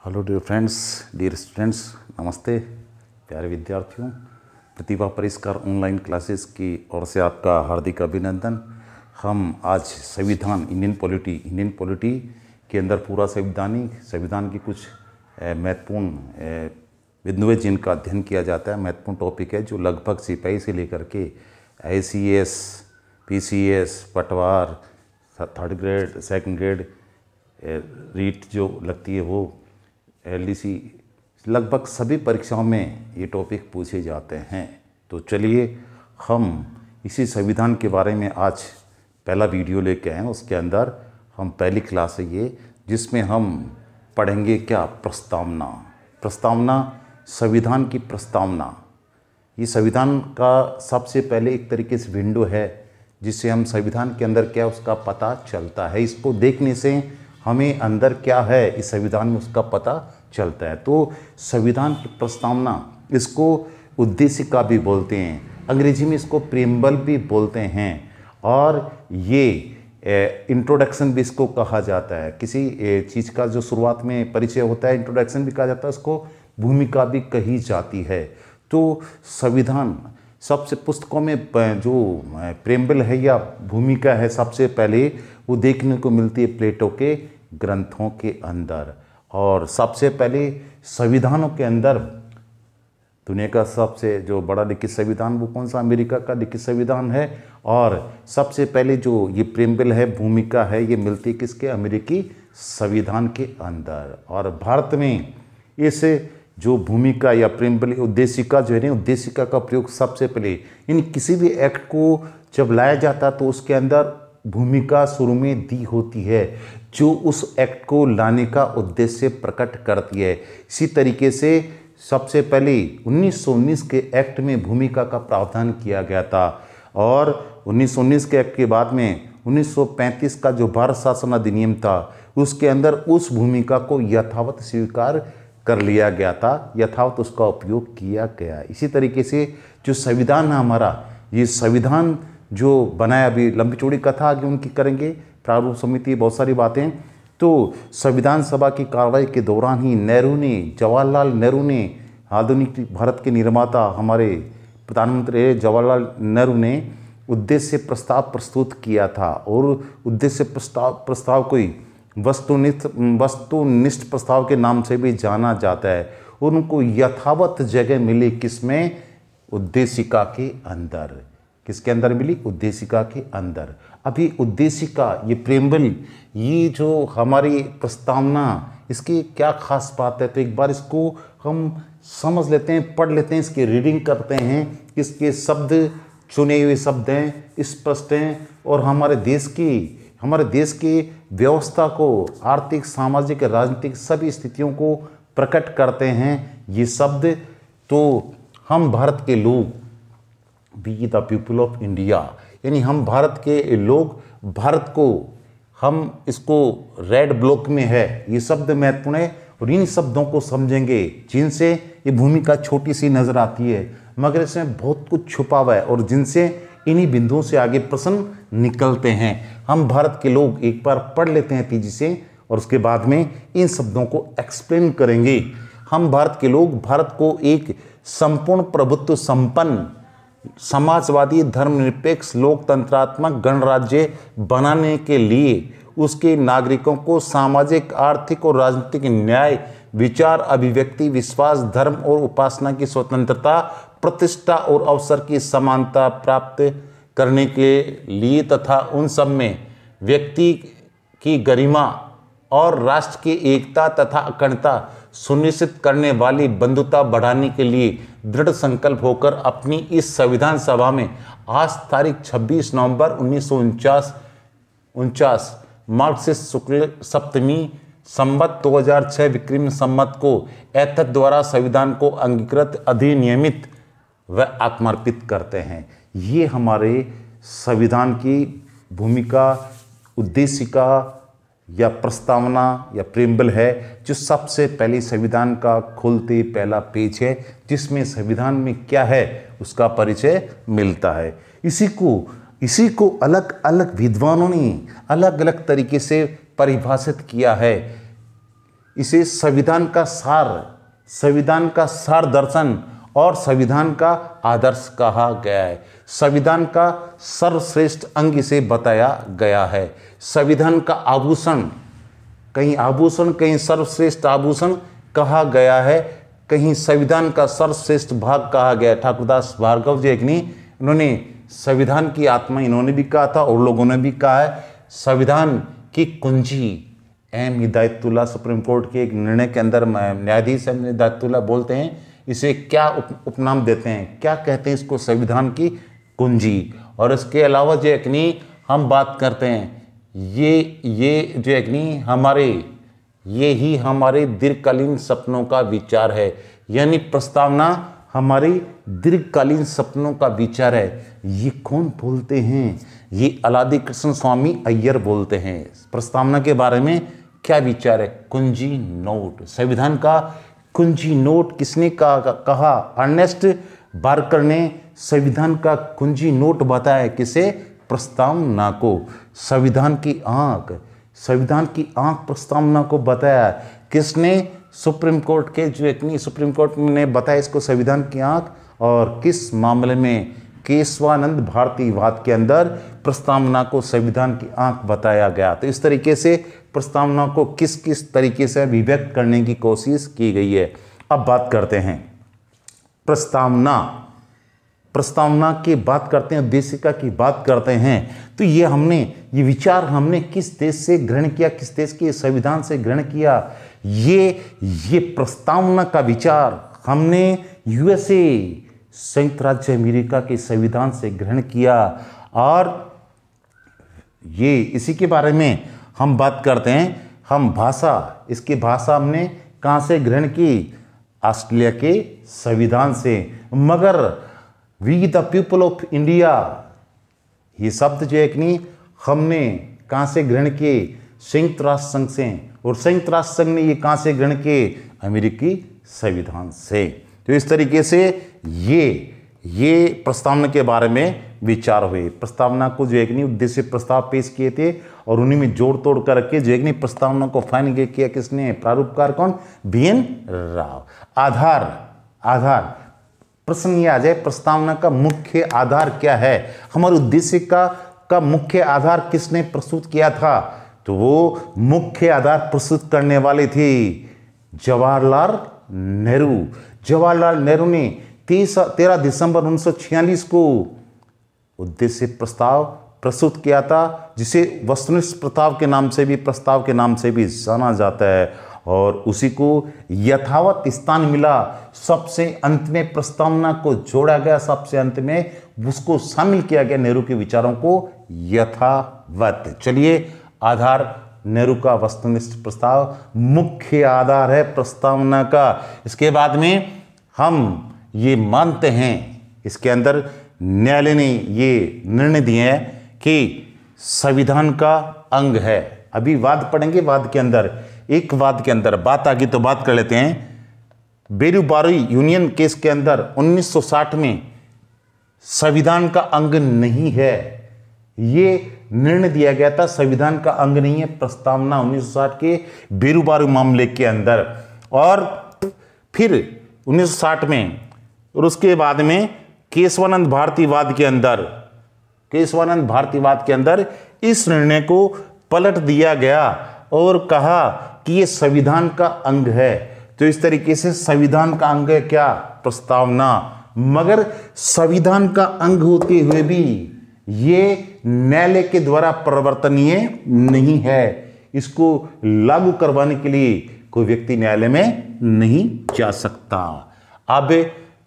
Hello dear friends, dear students, नमस्ते प्यारे विद्यार्थियों। प्रतिभा परिष्कार ऑनलाइन क्लासेस की ओर से आपका हार्दिक अभिनंदन। हम आज संविधान इंडियन पॉलिटी के अंदर पूरा संविधान की कुछ महत्वपूर्ण बिंदुएं जिनका अध्ययन किया जाता है, महत्वपूर्ण टॉपिक है जो लगभग सिपाही से लेकर के ICS, PCS, पटवार, third grade, second grade, REET जो लगती है वो, LDC, लगभग सभी परीक्षाओं में ये टॉपिक पूछे जाते हैं। तो चलिए हम इसी संविधान के बारे में आज पहला वीडियो लेके आए हैं। उसके अंदर हम पहली क्लास है ये, जिसमें हम पढ़ेंगे क्या, प्रस्तावना, संविधान की प्रस्तावना। ये संविधान का सबसे पहले एक तरीके से विंडो है जिससे हम संविधान के अंदर क्या उसका पता चलता है। इसको देखने से हमें अंदर क्या है इस संविधान में उसका पता चलता है। तो संविधान की प्रस्तावना, इसको उद्देशिका भी बोलते हैं, अंग्रेजी में इसको प्रीएम्बल भी बोलते हैं, और ये इंट्रोडक्शन भी इसको कहा जाता है। किसी चीज़ का जो शुरुआत में परिचय होता है इंट्रोडक्शन भी कहा जाता है, उसको भूमिका भी कही जाती है। तो संविधान सबसे पुस्तकों में जो प्रीएम्बल है या भूमिका है, सबसे पहले वो देखने को मिलती है प्लेटो के ग्रंथों के अंदर। और सबसे पहले संविधानों के अंदर दुनिया का सबसे जो बड़ा लिखित संविधान वो कौन सा, अमेरिका का लिखित संविधान है। और सबसे पहले जो ये प्रीएम्बल है, भूमिका है, ये मिलती है किसके, अमेरिकी संविधान के अंदर। और भारत में इस जो भूमिका या प्रीएम्बल, उद्देशिका जो है ना, उद्देशिका का प्रयोग सबसे पहले इन किसी भी एक्ट को जब लाया जाता तो उसके अंदर भूमिका शुरू में दी होती है जो उस एक्ट को लाने का उद्देश्य प्रकट करती है। इसी तरीके से सबसे पहले 1919 के एक्ट में भूमिका का प्रावधान किया गया था, और 1919 के एक्ट के बाद में 1935 का जो भारत शासन अधिनियम था उसके अंदर उस भूमिका को यथावत स्वीकार कर लिया गया था, यथावत उसका उपयोग किया गया। इसी तरीके से जो संविधान है हमारा, ये संविधान जो बनाया, अभी लंबी चौड़ी कथा आगे उनकी करेंगे, प्रारूप समिति, बहुत सारी बातें। तो संविधान सभा की कार्रवाई के दौरान ही जवाहरलाल नेहरू ने, आधुनिक भारत के निर्माता हमारे प्रधानमंत्री जवाहरलाल नेहरू ने उद्देश्य प्रस्ताव प्रस्तुत किया था। और उद्देश्य प्रस्ताव कोई वस्तुनिष्ठ प्रस्ताव के नाम से भी जाना जाता है। उनको यथावत जगह मिली किसमें, उद्देशिका के अंदर। किसके अंदर मिली, उद्देशिका के अंदर। अभी उद्देशिका, ये प्रीएम्बल, ये जो हमारी प्रस्तावना, इसकी क्या खास बात है, तो एक बार इसको हम समझ लेते हैं, पढ़ लेते हैं, इसकी रीडिंग करते हैं। इसके शब्द, चुने हुए शब्द हैं, स्पष्ट हैं, और हमारे देश की व्यवस्था को, आर्थिक, सामाजिक, राजनीतिक सभी स्थितियों को प्रकट करते हैं ये शब्द। तो हम भारत के लोग, we the people of India, यानी हम भारत के लोग, भारत को हम इसको रेड ब्लॉक में है, ये शब्द महत्वपूर्ण है। और इन शब्दों को समझेंगे जिनसे ये भूमिका छोटी सी नजर आती है मगर इसमें बहुत कुछ छुपा हुआ है, और जिनसे इन्हीं बिंदुओं से आगे प्रश्न निकलते हैं। हम भारत के लोग एक बार पढ़ लेते हैं तेजी से, और उसके बाद में इन शब्दों को एक्सप्लेन करेंगे। हम भारत के लोग भारत को एक संपूर्ण प्रभुत्व संपन्न, समाजवादी, धर्मनिरपेक्ष, लोकतंत्रात्मक गणराज्य बनाने के लिए उसके नागरिकों को सामाजिक, आर्थिक और राजनीतिक न्याय, विचार, अभिव्यक्ति, विश्वास, धर्म और उपासना की स्वतंत्रता, प्रतिष्ठा और अवसर की समानता प्राप्त करने के लिए तथा उन सब में व्यक्ति की गरिमा और राष्ट्र की एकता तथा अखंडता सुनिश्चित करने वाली बंधुता बढ़ाने के लिए दृढ़ संकल्प होकर अपनी इस संविधान सभा में आज तारीख 26 नवंबर 1949 मार्क्सिस्ट शुक्ल सप्तमी संवत 2006 विक्रम संवत को ऐथक द्वारा संविधान को अंगीकृत, अधिनियमित व आत्मार्पित करते हैं। ये हमारे संविधान की भूमिका, उद्देशिका या प्रस्तावना या प्रीएम्बल है, जो सबसे पहले संविधान का खोलते पहला पेज है, जिसमें संविधान में क्या है उसका परिचय मिलता है। इसी को अलग अलग विद्वानों ने अलग अलग तरीके से परिभाषित किया है। इसे संविधान का सार दर्शन और संविधान का आदर्श कहा गया है। संविधान का सर्वश्रेष्ठ अंग इसे बताया गया है। संविधान का आभूषण, कहीं सर्वश्रेष्ठ आभूषण कहा गया है, कहीं संविधान का सर्वश्रेष्ठ भाग कहा गया है। ठाकुरदास भार्गव जी इन्होंने संविधान की आत्मा इन्होंने भी कहा था और लोगों ने भी कहा है। संविधान की कुंजी, एम हिदायतुल्लाह सुप्रीम कोर्ट के एक निर्णय के अंदर न्यायाधीश एम हिदायतुल्लाह बोलते हैं, इसे क्या उपनाम देते हैं, क्या कहते हैं इसको, संविधान की कुंजी। और इसके अलावा जो हम बात करते हैं, ये जो ये ही हमारे दीर्घकालीन सपनों का विचार है, यानी प्रस्तावना हमारी दीर्घकालीन सपनों का विचार है। ये कौन बोलते हैं? ये अलादी कृष्ण स्वामी अय्यर बोलते हैं। प्रस्तावना के बारे में क्या विचार है? कुंजी नोट, संविधान का कुंजी नोट किसने कहा? अर्नेस्ट बार्कर ने संविधान का कुंजी नोट बताया। किसे? प्रस्तावना को। संविधान की आंख प्रस्तावना को बताया। किसने? सुप्रीम कोर्ट के सुप्रीम कोर्ट ने बताया इसको संविधान की आंख। और किस मामले में? केशवानंद भारतीवाद के अंदर प्रस्तावना को संविधान की आंख बताया गया। तो इस तरीके से प्रस्तावना को किस किस तरीके से अभिव्यक्त करने की कोशिश की गई है। अब बात करते हैं प्रस्तावना की बात करते हैं, उद्देशिका की बात करते हैं। तो ये विचार हमने किस देश से ग्रहण किया, किस देश के संविधान से ग्रहण किया? ये प्रस्तावना का विचार हमने यूएसए, संयुक्त राज्य अमेरिका के संविधान से ग्रहण किया। और ये इसी के बारे में हम बात करते हैं। इसकी भाषा हमने कहाँ से ग्रहण की? ऑस्ट्रेलिया के संविधान से। मगर we the people of India, ये शब्द जो हमने कहाँ से ग्रहण किए? संयुक्त राष्ट्र संघ से। और संयुक्त राष्ट्र संघ ने ये कहाँ से ग्रहण किए? अमेरिकी संविधान से। तो इस तरीके से ये प्रस्तावना के बारे में विचार हुए। प्रस्तावना को जो उद्देश्य प्रस्ताव पेश किए थे और उन्हीं में जोड़ तोड़ करके जो प्रस्तावना को फाइनल किया किसने? प्रारूपकार कौन? BN राव। आधार प्रश्न ये आ जाए, प्रस्तावना का मुख्य आधार क्या है? हमारे उद्देश्य का मुख्य आधार किसने प्रस्तुत किया था? तो वो मुख्य आधार प्रस्तुत करने वाले थे जवाहरलाल नेहरू ने 13 दिसंबर 1946 को उद्देश्य प्रस्ताव प्रस्तुत किया था, जिसे वस्तुनिष्ठ प्रस्ताव के नाम से भी जाना जाता है। और उसी को यथावत स्थान मिला। सबसे अंत में प्रस्तावना को जोड़ा गया, सबसे अंत में उसको शामिल किया गया नेहरू के विचारों को यथावत। चलिए, आधार नेहरू का वस्तुनिष्ठ प्रस्ताव मुख्य आधार है प्रस्तावना का। इसके बाद में हम ये मानते हैं, इसके अंदर न्यायालय ने ये निर्णय दिए हैं कि संविधान का अंग है। अभी वाद पढ़ेंगे, वाद के अंदर बात आ गई तो बात कर लेते हैं। बेरूबारी यूनियन केस के अंदर 1960 में संविधान का अंग नहीं है, ये निर्णय दिया गया था। संविधान का अंग नहीं है प्रस्तावना 1960 के बेरूबारी मामले के अंदर। और फिर 1960 में और उसके बाद में केशवानंद भारतीवाद के अंदर इस निर्णय को पलट दिया गया और कहा कि ये संविधान का अंग है। तो इस तरीके से संविधान का अंग है क्या? प्रस्तावना। मगर संविधान का अंग होते हुए भी ये न्यायालय के द्वारा परिवर्तनीय नहीं है। इसको लागू करवाने के लिए कोई व्यक्ति न्यायालय में नहीं जा सकता। अब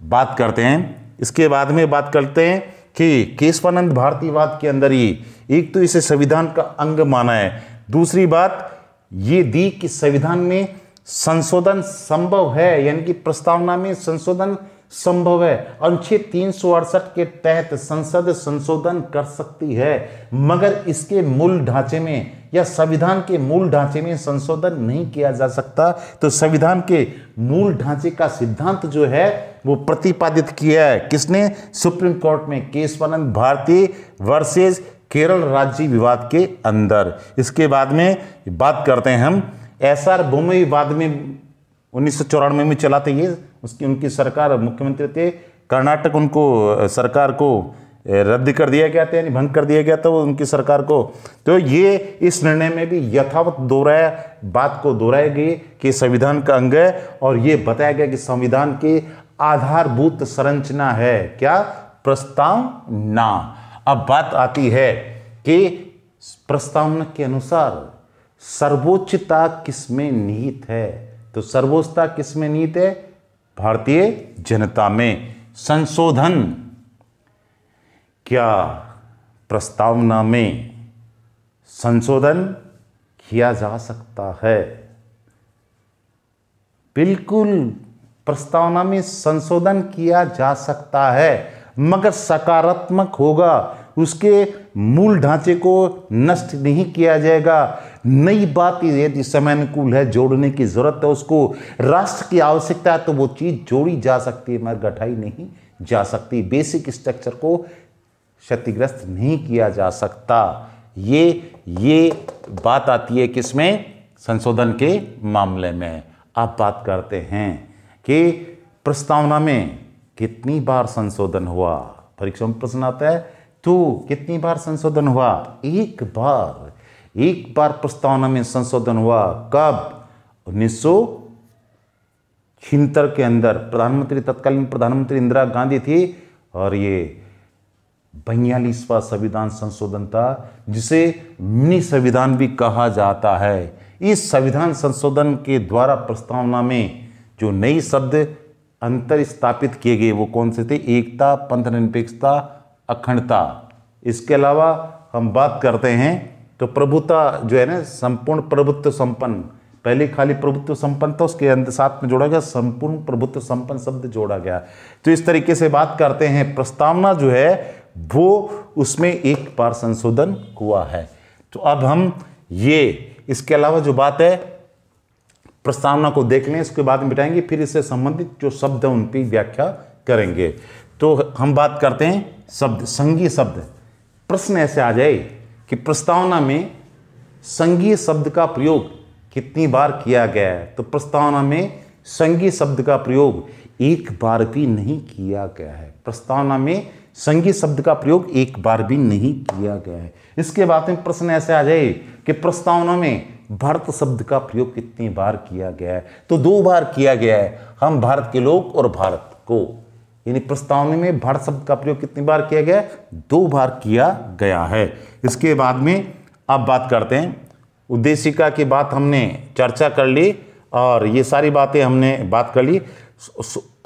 बात करते हैं, इसके बाद में बात करते हैं कि केशवानंद भारतीवाद के अंदर ही एक तो इसे संविधान का अंग माना है, दूसरी बात ये दी कि संविधान में संशोधन संभव है, यानी कि प्रस्तावना में संशोधन संभव है। अनुच्छेद 368 के तहत संसद संशोधन कर सकती है, मगर इसके मूल ढांचे में या संविधान के मूल ढांचे में संशोधन नहीं किया जा सकता। तो संविधान के मूल ढांचे का सिद्धांत जो है वो प्रतिपादित किया है किसने? सुप्रीम कोर्ट में, केशवानंद भारती वर्सेस केरल राज्य विवाद के अंदर। इसके बाद में बात करते हैं हम एसआर बोमई बाद में 1994 में चला था ये, उसकी उनकी सरकार, मुख्यमंत्री थे कर्नाटक, उनको सरकार को रद्द कर दिया गया था, यानी भंग कर दिया गया था वो उनकी सरकार को। तो ये इस निर्णय में भी यथावत बात को दोहराया गई कि संविधान का अंग है, और ये बताया गया कि संविधान की आधारभूत संरचना है क्या? प्रस्तावना। अब बात आती है कि प्रस्तावना के अनुसार सर्वोच्चता किसमें निहित है? तो सर्वोच्चता किसमें निहित है? भारतीय जनता में। संशोधन क्या प्रस्तावना में संशोधन किया जा सकता है? बिल्कुल, प्रस्तावना में संशोधन किया जा सकता है, मगर सकारात्मक होगा, उसके मूल ढांचे को नष्ट नहीं किया जाएगा। नई बात यदि समयानुकूल है, जोड़ने की जरूरत है, उसको राष्ट्र की आवश्यकता है, तो वो चीज जोड़ी जा सकती है, मगर घटाई नहीं जा सकती। बेसिक स्ट्रक्चर को क्षतिग्रस्त नहीं किया जा सकता। ये बात आती है किसमें? संशोधन के मामले में। अब बात करते हैं कि प्रस्तावना में कितनी बार संशोधन हुआ। परीक्षा में प्रश्न आता है, तो कितनी बार संशोधन हुआ? एक बार प्रस्तावना में संशोधन हुआ। कब? 1976 के अंदर। तत्कालीन प्रधानमंत्री इंदिरा गांधी थी, और ये 42वां संविधान संशोधन था, जिसे मिनी संविधान भी कहा जाता है। इस संविधान संशोधन के द्वारा प्रस्तावना में जो नई शब्द अंतर स्थापित किए गए वो कौन से थे? एकता, पंथनिरपेक्षता, अखंडता। इसके अलावा हम बात करते हैं तो प्रभुता जो है ना, संपूर्ण प्रभुत्व संपन्न। पहले खाली प्रभुत्व संपन्न था, उसके अंदर साथ में जोड़ा गया संपूर्ण प्रभुत्व संपन्न शब्द जोड़ा गया। तो इस तरीके से बात करते हैं, प्रस्तावना जो है वो उसमें एक बार संशोधन हुआ है। तो अब हम इसके अलावा जो बात है प्रस्तावना को देख लें, इसके बाद में बिठाएंगे, फिर इससे संबंधित जो शब्द है उन पर व्याख्या करेंगे। तो हम बात करते हैं शब्द, संघीय शब्द। प्रश्न ऐसे आ जाए कि प्रस्तावना में संघीय शब्द का प्रयोग कितनी बार किया गया है? तो प्रस्तावना में संघीय शब्द का प्रयोग एक बार भी नहीं किया गया है। प्रस्तावना में संघीय शब्द का प्रयोग एक बार भी नहीं किया गया है। इसके बाद में प्रश्न ऐसे आ जाए कि प्रस्तावना में भारत शब्द का प्रयोग कितनी बार किया गया है? तो 2 बार किया गया है। हम भारत के लोग और भारत को, यानी प्रस्तावना में भारत शब्द का प्रयोग कितनी बार किया गया है? 2 बार किया गया है। इसके बाद में अब बात करते हैं उद्देशिका की। बात हमने चर्चा कर ली, और ये सारी बातें हमने बात कर ली।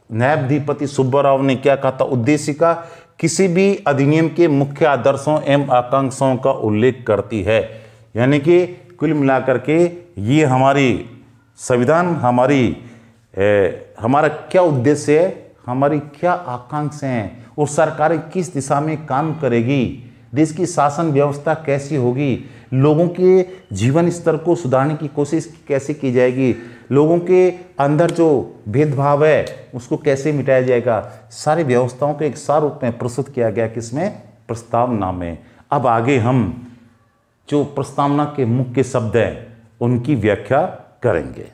न्यायाधिपति सुब्बाराव ने क्या कहा था? उद्देशिका किसी भी अधिनियम के मुख्य आदर्शों एवं आकांक्षाओं का उल्लेख करती है। यानी कि कुल मिलाकर के ये हमारी संविधान, हमारा क्या उद्देश्य है, हमारी क्या आकांक्षाएं हैं, और सरकारें किस दिशा में काम करेगी, देश की शासन व्यवस्था कैसी होगी, लोगों के जीवन स्तर को सुधारने की कोशिश कैसे की जाएगी, लोगों के अंदर जो भेदभाव है उसको कैसे मिटाया जाएगा, सारी व्यवस्थाओं को एक सार रूप में प्रस्तुत किया गया किसमें? प्रस्तावना में। अब आगे हम जो प्रस्तावना के मुख्य शब्द हैं उनकी व्याख्या करेंगे।